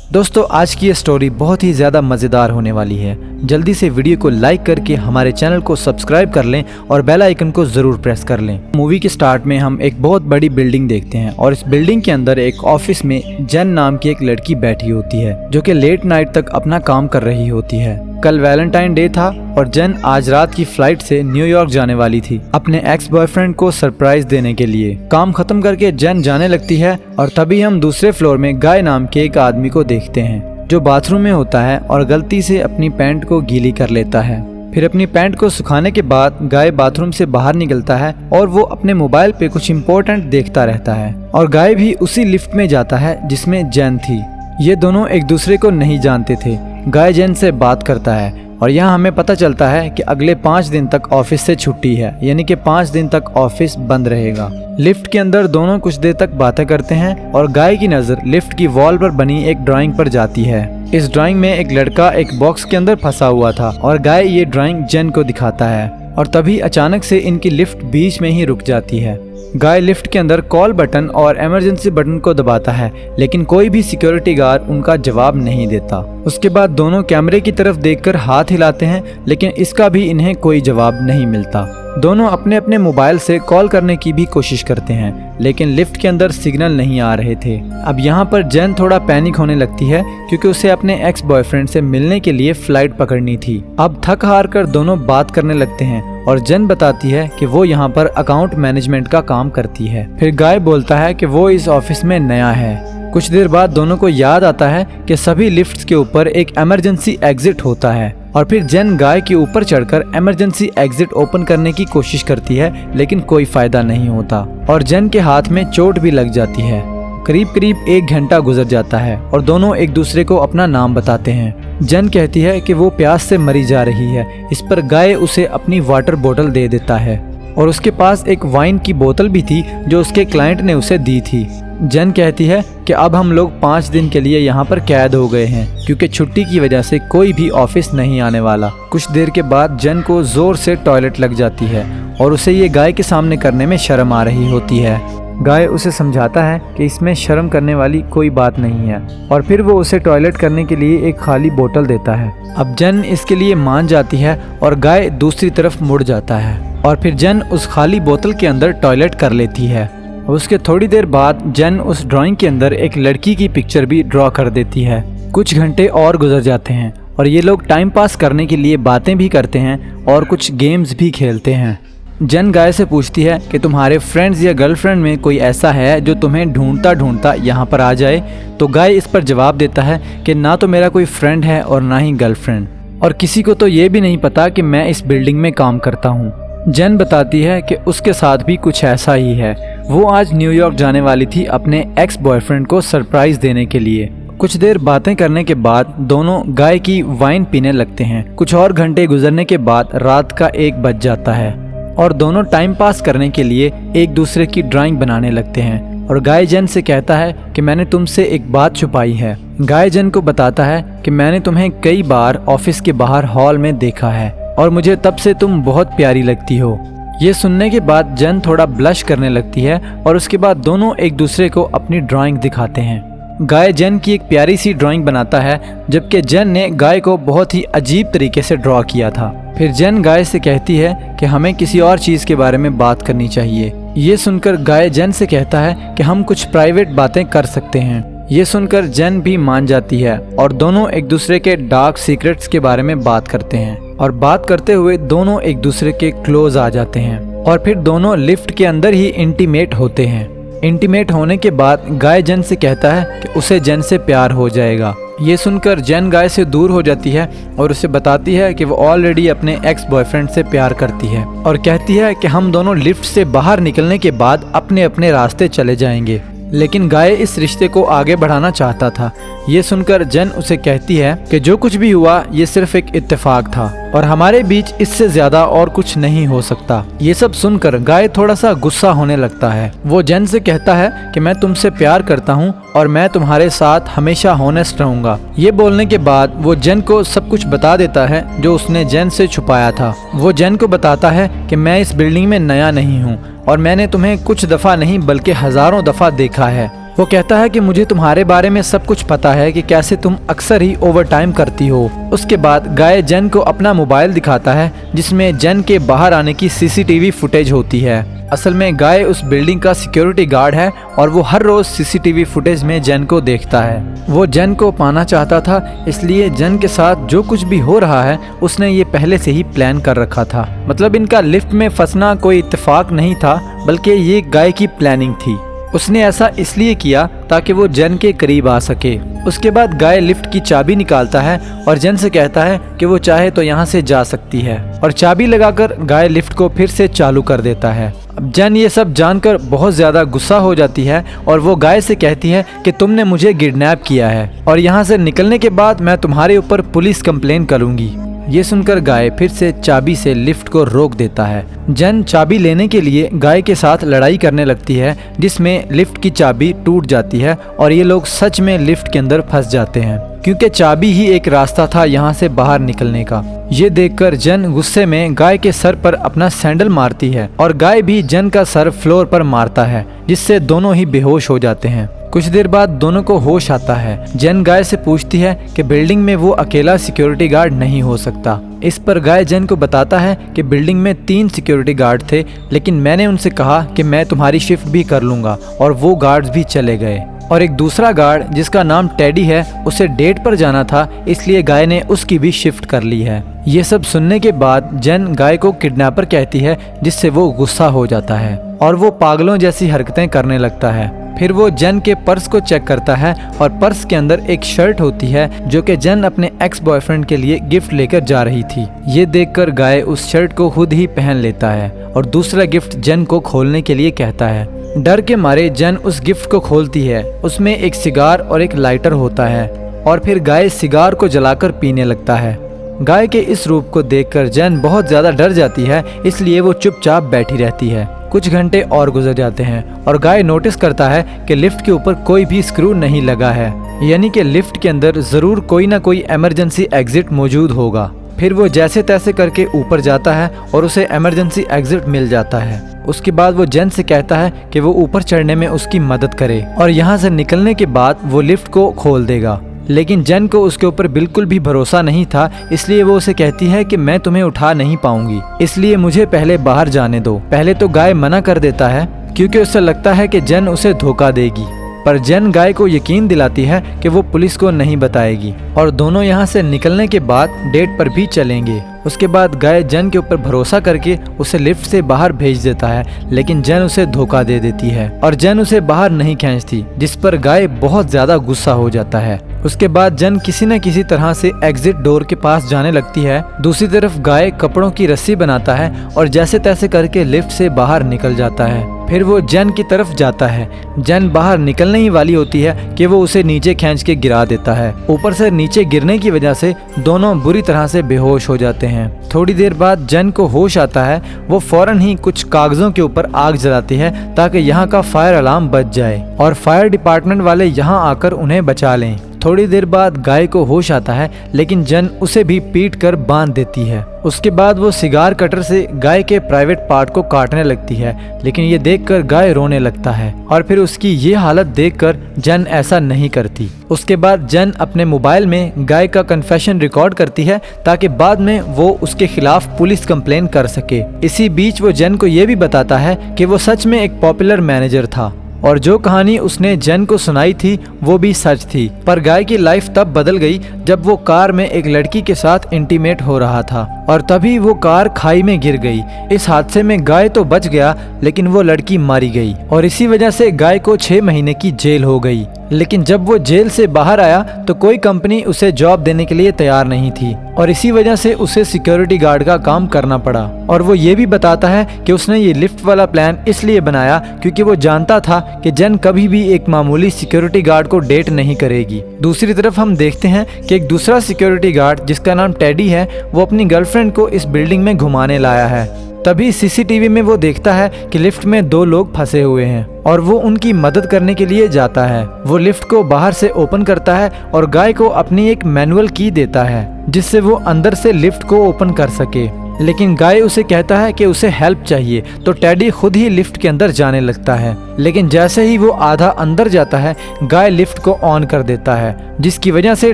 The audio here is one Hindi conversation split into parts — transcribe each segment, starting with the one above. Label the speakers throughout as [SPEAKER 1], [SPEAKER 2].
[SPEAKER 1] दोस्तों आज की ये स्टोरी बहुत ही ज़्यादा मज़ेदार होने वाली है। जल्दी से वीडियो को लाइक करके हमारे चैनल को सब्सक्राइब कर लें और बेल आइकन को ज़रूर प्रेस कर लें। मूवी के स्टार्ट में हम एक बहुत बड़ी बिल्डिंग देखते हैं और इस बिल्डिंग के अंदर एक ऑफिस में जेन नाम की एक लड़की बैठी होती है जो कि लेट नाइट तक अपना काम कर रही होती है। कल वैलेंटाइन डे था और जेन आज रात की फ्लाइट से न्यूयॉर्क जाने वाली थी अपने एक्स बॉयफ्रेंड को सरप्राइज देने के लिए। काम खत्म करके जेन जाने लगती है और तभी हम दूसरे फ्लोर में गाय नाम के एक आदमी को देखते हैं जो बाथरूम में होता है और गलती से अपनी पैंट को गीली कर लेता है। फिर अपनी पैंट को सुखाने के बाद गाय बाथरूम से बाहर निकलता है और वो अपने मोबाइल पे कुछ इम्पोर्टेंट देखता रहता है और गाय भी उसी लिफ्ट में जाता है जिसमें जेन थी। ये दोनों एक दूसरे को नहीं जानते थे। गाय जेन से बात करता है और यहाँ हमें पता चलता है कि अगले 5 दिन तक ऑफिस से छुट्टी है, यानी कि 5 दिन तक ऑफिस बंद रहेगा। लिफ्ट के अंदर दोनों कुछ देर तक बातें करते हैं और गाय की नज़र लिफ्ट की वॉल पर बनी एक ड्राइंग पर जाती है। इस ड्राइंग में एक लड़का एक बॉक्स के अंदर फंसा हुआ था और गाय ये ड्राइंग जेन को दिखाता है और तभी अचानक से इनकी लिफ्ट बीच में ही रुक जाती है। गाय लिफ्ट के अंदर कॉल बटन और इमरजेंसी बटन को दबाता है लेकिन कोई भी सिक्योरिटी गार्ड उनका जवाब नहीं देता। उसके बाद दोनों कैमरे की तरफ देखकर हाथ हिलाते हैं लेकिन इसका भी इन्हें कोई जवाब नहीं मिलता। दोनों अपने अपने मोबाइल से कॉल करने की भी कोशिश करते हैं लेकिन लिफ्ट के अंदर सिग्नल नहीं आ रहे थे। अब यहाँ पर जेन थोड़ा पैनिक होने लगती है क्योंकि उसे अपने एक्स बॉयफ्रेंड से मिलने के लिए फ्लाइट पकड़नी थी। अब थक हार कर दोनों बात करने लगते हैं और जेन बताती है कि वो यहाँ पर अकाउंट मैनेजमेंट का काम करती है। फिर गाय बोलता है कि वो इस ऑफिस में नया है। कुछ देर बाद दोनों को याद आता है कि सभी लिफ्ट्स के ऊपर एक इमरजेंसी एग्जिट होता है और फिर जेन गाय के ऊपर चढ़कर इमरजेंसी एग्जिट ओपन करने की कोशिश करती है लेकिन कोई फायदा नहीं होता और जेन के हाथ में चोट भी लग जाती है। करीब करीब 1 घंटा गुजर जाता है और दोनों एक दूसरे को अपना नाम बताते हैं। जेन कहती है कि वो प्यास से मरी जा रही है। इस पर गाय उसे अपनी वाटर बोतल दे देता है और उसके पास एक वाइन की बोतल भी थी जो उसके क्लाइंट ने उसे दी थी। जेन कहती है कि अब हम लोग 5 दिन के लिए यहाँ पर कैद हो गए हैं क्योंकि छुट्टी की वजह से कोई भी ऑफिस नहीं आने वाला। कुछ देर के बाद जेन को जोर से टॉयलेट लग जाती है और उसे ये गाय के सामने करने में शर्म आ रही होती है। गाय उसे समझाता है कि इसमें शर्म करने वाली कोई बात नहीं है और फिर वो उसे टॉयलेट करने के लिए एक खाली बोतल देता है। अब जेन इसके लिए मान जाती है और गाय दूसरी तरफ मुड़ जाता है और फिर जेन उस खाली बोतल के अंदर टॉयलेट कर लेती है। उसके थोड़ी देर बाद जेन उस ड्राइंग के अंदर एक लड़की की पिक्चर भी ड्रॉ कर देती है। कुछ घंटे और गुजर जाते हैं और ये लोग टाइम पास करने के लिए बातें भी करते हैं और कुछ गेम्स भी खेलते हैं। जेन गाय से पूछती है कि तुम्हारे फ्रेंड्स या गर्लफ्रेंड में कोई ऐसा है जो तुम्हें ढूंढता ढूंढता यहाँ पर आ जाए। तो गाय इस पर जवाब देता है कि ना तो मेरा कोई फ्रेंड है और ना ही गर्लफ्रेंड और किसी को तो ये भी नहीं पता कि मैं इस बिल्डिंग में काम करता हूँ। जेन बताती है कि उसके साथ भी कुछ ऐसा ही है। वो आज न्यूयॉर्क जाने वाली थी अपने एक्स बॉयफ्रेंड को सरप्राइज देने के लिए। कुछ देर बातें करने के बाद दोनों गाय की वाइन पीने लगते हैं। कुछ और घंटे गुजरने के बाद रात का 1 बज जाता है और दोनों टाइम पास करने के लिए एक दूसरे की ड्राइंग बनाने लगते हैं और गाय जेन से कहता है कि मैंने तुमसे एक बात छुपाई है। गाय जेन को बताता है कि मैंने तुम्हें कई बार ऑफिस के बाहर हॉल में देखा है और मुझे तब से तुम बहुत प्यारी लगती हो। ये सुनने के बाद जेन थोड़ा ब्लश करने लगती है और उसके बाद दोनों एक दूसरे को अपनी ड्राइंग दिखाते हैं। गाय जेन की एक प्यारी सी ड्राइंग बनाता है जबकि जेन ने गाय को बहुत ही अजीब तरीके से ड्रॉ किया था। फिर जेन गाय से कहती है कि हमें किसी और चीज़ के बारे में बात करनी चाहिए। ये सुनकर गाय जेन से कहता है कि हम कुछ प्राइवेट बातें कर सकते हैं। ये सुनकर जेन भी मान जाती है और दोनों एक दूसरे के डार्क सीक्रेट्स के बारे में बात करते हैं और बात करते हुए दोनों एक दूसरे के क्लोज आ जाते हैं और फिर दोनों लिफ्ट के अंदर ही इंटीमेट होते हैं। इंटीमेट होने के बाद गाय जेन से कहता है कि उसे जेन से प्यार हो जाएगा। ये सुनकर जेन गाय से दूर हो जाती है और उसे बताती है कि वो ऑलरेडी अपने एक्स बॉयफ्रेंड से प्यार करती है और कहती है कि हम दोनों लिफ्ट से बाहर निकलने के बाद अपने अपने रास्ते चले जाएंगे। लेकिन गाय इस रिश्ते को आगे बढ़ाना चाहता था। ये सुनकर जेन उसे कहती है कि जो कुछ भी हुआ ये सिर्फ एक इत्तेफाक था और हमारे बीच इससे ज्यादा और कुछ नहीं हो सकता। ये सब सुनकर गाय थोड़ा सा गुस्सा होने लगता है। वो जेन से कहता है कि मैं तुमसे प्यार करता हूँ और मैं तुम्हारे साथ हमेशा हॉनेस्ट रहूंगा। ये बोलने के बाद वो जेन को सब कुछ बता देता है जो उसने जेन से छुपाया था। वो जेन को बताता है कि मैं इस बिल्डिंग में नया नहीं हूँ और मैंने तुम्हें कुछ दफ़ा नहीं बल्कि हज़ारों दफ़ा देखा है वो कहता है कि मुझे तुम्हारे बारे में सब कुछ पता है कि कैसे तुम अक्सर ही ओवर टाइम करती हो। उसके बाद गाय जेन को अपना मोबाइल दिखाता है जिसमें जेन के बाहर आने की सीसीटीवी फुटेज होती है। असल में गाय उस बिल्डिंग का सिक्योरिटी गार्ड है और वो हर रोज सीसीटीवी फुटेज में जेन को देखता है। वो जेन को पाना चाहता था, इसलिए जेन के साथ जो कुछ भी हो रहा है उसने ये पहले से ही प्लान कर रखा था। मतलब इनका लिफ्ट में फंसना कोई इत्तेफाक नहीं था, बल्कि ये गाय की प्लानिंग थी। उसने ऐसा इसलिए किया ताकि वो जेन के करीब आ सके। उसके बाद गाय लिफ्ट की चाबी निकालता है और जेन से कहता है कि वो चाहे तो यहाँ से जा सकती है, और चाबी लगाकर गाय लिफ्ट को फिर से चालू कर देता है। अब जेन ये सब जानकर बहुत ज्यादा गुस्सा हो जाती है और वो गाय से कहती है कि तुमने मुझे किडनैप किया है और यहाँ से निकलने के बाद मैं तुम्हारे ऊपर पुलिस कंप्लेन करूंगी। ये सुनकर गाय फिर से चाबी से लिफ्ट को रोक देता है। जेन चाबी लेने के लिए गाय के साथ लड़ाई करने लगती है, जिसमें लिफ्ट की चाबी टूट जाती है और ये लोग सच में लिफ्ट के अंदर फंस जाते हैं, क्योंकि चाबी ही एक रास्ता था यहाँ से बाहर निकलने का। ये देखकर जेन गुस्से में गाय के सर पर अपना सैंडल मारती है और गाय भी जेन का सर फ्लोर पर मारता है, जिससे दोनों ही बेहोश हो जाते हैं। कुछ देर बाद दोनों को होश आता है। जेन गाय से पूछती है कि बिल्डिंग में वो अकेला सिक्योरिटी गार्ड नहीं हो सकता। इस पर गाय जेन को बताता है कि बिल्डिंग में 3 सिक्योरिटी गार्ड थे, लेकिन मैंने उनसे कहा कि मैं तुम्हारी शिफ्ट भी कर लूंगा, और वो गार्ड्स भी चले गए। और एक दूसरा गार्ड जिसका नाम टेडी है, उसे डेट पर जाना था, इसलिए गाय ने उसकी भी शिफ्ट कर ली है। ये सब सुनने के बाद जेन गाय को किडनैपर कहती है, जिससे वो गुस्सा हो जाता है और वो पागलों जैसी हरकतें करने लगता है। फिर वो जेन के पर्स को चेक करता है और पर्स के अंदर एक शर्ट होती है जो कि जेन अपने एक्स बॉयफ्रेंड के लिए गिफ्ट लेकर जा रही थी। ये देखकर गाय उस शर्ट को खुद ही पहन लेता है और दूसरा गिफ्ट जेन को खोलने के लिए कहता है। डर के मारे जेन उस गिफ्ट को खोलती है। उसमें एक सिगार और एक लाइटर होता है और फिर गाय सिगार को जलाकर पीने लगता है। गाय के इस रूप को देखकर जेन बहुत ज्यादा डर जाती है, इसलिए वो चुपचाप बैठी रहती है। कुछ घंटे और गुजर जाते हैं और गाय नोटिस करता है कि लिफ्ट के ऊपर कोई भी स्क्रू नहीं लगा है, यानी कि लिफ्ट के अंदर जरूर कोई ना कोई इमरजेंसी एग्जिट मौजूद होगा। फिर वो जैसे तैसे करके ऊपर जाता है और उसे इमरजेंसी एग्जिट मिल जाता है। उसके बाद वो जेन से कहता है कि वो ऊपर चढ़ने में उसकी मदद करे और यहाँ से निकलने के बाद वो लिफ्ट को खोल देगा। लेकिन जेन को उसके ऊपर बिल्कुल भी भरोसा नहीं था, इसलिए वो उसे कहती है कि मैं तुम्हें उठा नहीं पाऊंगी, इसलिए मुझे पहले बाहर जाने दो। पहले तो गाय मना कर देता है क्योंकि उसे लगता है कि जेन उसे धोखा देगी, पर जेन गाय को यकीन दिलाती है कि वो पुलिस को नहीं बताएगी और दोनों यहाँ से निकलने के बाद डेट पर भी चलेंगे। उसके बाद गाय जेन के ऊपर भरोसा करके उसे लिफ्ट से बाहर भेज देता है, लेकिन जेन उसे धोखा दे देती है और जेन उसे बाहर नहीं खींचती, जिस पर गाय बहुत ज्यादा गुस्सा हो जाता है। उसके बाद जेन किसी न किसी तरह से एग्जिट डोर के पास जाने लगती है। दूसरी तरफ गाय कपड़ों की रस्सी बनाता है और जैसे तैसे करके लिफ्ट से बाहर निकल जाता है। फिर वो जेन की तरफ जाता है। जेन बाहर निकलने ही वाली होती है कि वो उसे नीचे खींच के गिरा देता है। ऊपर से नीचे गिरने की वजह से दोनों बुरी तरह से बेहोश हो जाते हैं। थोड़ी देर बाद जेन को होश आता है। वो फौरन ही कुछ कागजों के ऊपर आग जलाती है ताकि यहाँ का फायर अलार्म बच जाए और फायर डिपार्टमेंट वाले यहाँ आकर उन्हें बचा लें। थोड़ी देर बाद गाय को होश आता है, लेकिन जेन उसे भी पीट कर बांध देती है। उसके बाद वो सिगार कटर से गाय के प्राइवेट पार्ट को काटने लगती है, लेकिन ये देखकर गाय रोने लगता है और फिर उसकी ये हालत देखकर जेन ऐसा नहीं करती। उसके बाद जेन अपने मोबाइल में गाय का कन्फेशन रिकॉर्ड करती है ताकि बाद में वो उसके खिलाफ पुलिस कंप्लेन कर सके। इसी बीच वो जेन को ये भी बताता है कि वो सच में एक पॉपुलर मैनेजर था और जो कहानी उसने जेन को सुनाई थी वो भी सच थी। पर गाय की लाइफ तब बदल गई जब वो कार में एक लड़की के साथ इंटीमेट हो रहा था और तभी वो कार खाई में गिर गई। इस हादसे में गाय तो बच गया, लेकिन वो लड़की मारी गई और इसी वजह से गाय को 6 महीने की जेल हो गई। लेकिन जब वो जेल से बाहर आया तो कोई कंपनी उसे जॉब देने के लिए तैयार नहीं थी और इसी वजह से उसे सिक्योरिटी गार्ड का काम करना पड़ा। और वो ये भी बताता है कि उसने ये लिफ्ट वाला प्लान इसलिए बनाया क्योंकि वो जानता था कि जेन कभी भी एक मामूली सिक्योरिटी गार्ड को डेट नहीं करेगी। दूसरी तरफ हम देखते हैं कि एक दूसरा सिक्योरिटी गार्ड जिसका नाम टेडी है, वो अपनी गर्लफ्रेंड को इस बिल्डिंग में घुमाने लाया है। तभी सीसीटीवी में वो देखता है कि लिफ्ट में 2 लोग फंसे हुए हैं और वो उनकी मदद करने के लिए जाता है। वो लिफ्ट को बाहर से ओपन करता है और गाय को अपनी एक मैनुअल की देता है जिससे वो अंदर से लिफ्ट को ओपन कर सके। लेकिन गाय उसे कहता है कि उसे हेल्प चाहिए, तो टेडी खुद ही लिफ्ट के अंदर जाने लगता है। लेकिन जैसे ही वो आधा अंदर जाता है, गाय लिफ्ट को ऑन कर देता है, जिसकी वजह से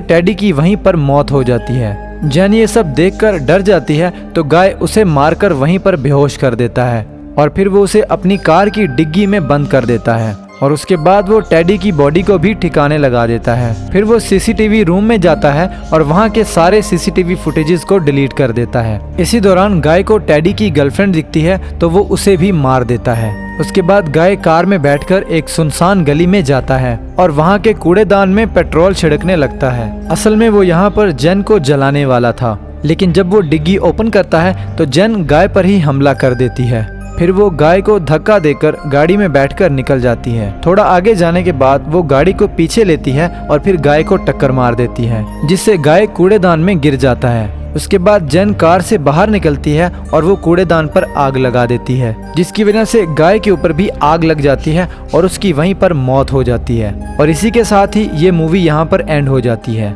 [SPEAKER 1] टेडी की वहीं पर मौत हो जाती है। जेन ये सब देखकर डर जाती है, तो गाय उसे मारकर वहीं पर बेहोश कर देता है और फिर वो उसे अपनी कार की डिग्गी में बंद कर देता है और उसके बाद वो टेडी की बॉडी को भी ठिकाने लगा देता है। फिर वो सीसीटीवी रूम में जाता है और वहाँ के सारे सीसीटीवी फुटेजेस को डिलीट कर देता है। इसी दौरान गाय को टेडी की गर्लफ्रेंड दिखती है, तो वो उसे भी मार देता है। उसके बाद गाय कार में बैठकर एक सुनसान गली में जाता है और वहाँ के कूड़ेदान में पेट्रोल छिड़कने लगता है। असल में वो यहाँ पर जेन को जलाने वाला था, लेकिन जब वो डिग्गी ओपन करता है तो जेन गाय पर ही हमला कर देती है। फिर वो गाय को धक्का देकर गाड़ी में बैठकर निकल जाती है। थोड़ा आगे जाने के बाद वो गाड़ी को पीछे लेती है और फिर गाय को टक्कर मार देती है, जिससे गाय कूड़ेदान में गिर जाता है। उसके बाद जेन कार से बाहर निकलती है और वो कूड़ेदान पर आग लगा देती है, जिसकी वजह से गाय के ऊपर भी आग लग जाती है और उसकी वहीं पर मौत हो जाती है। और इसी के साथ ही ये मूवी यहाँ पर एंड हो जाती है।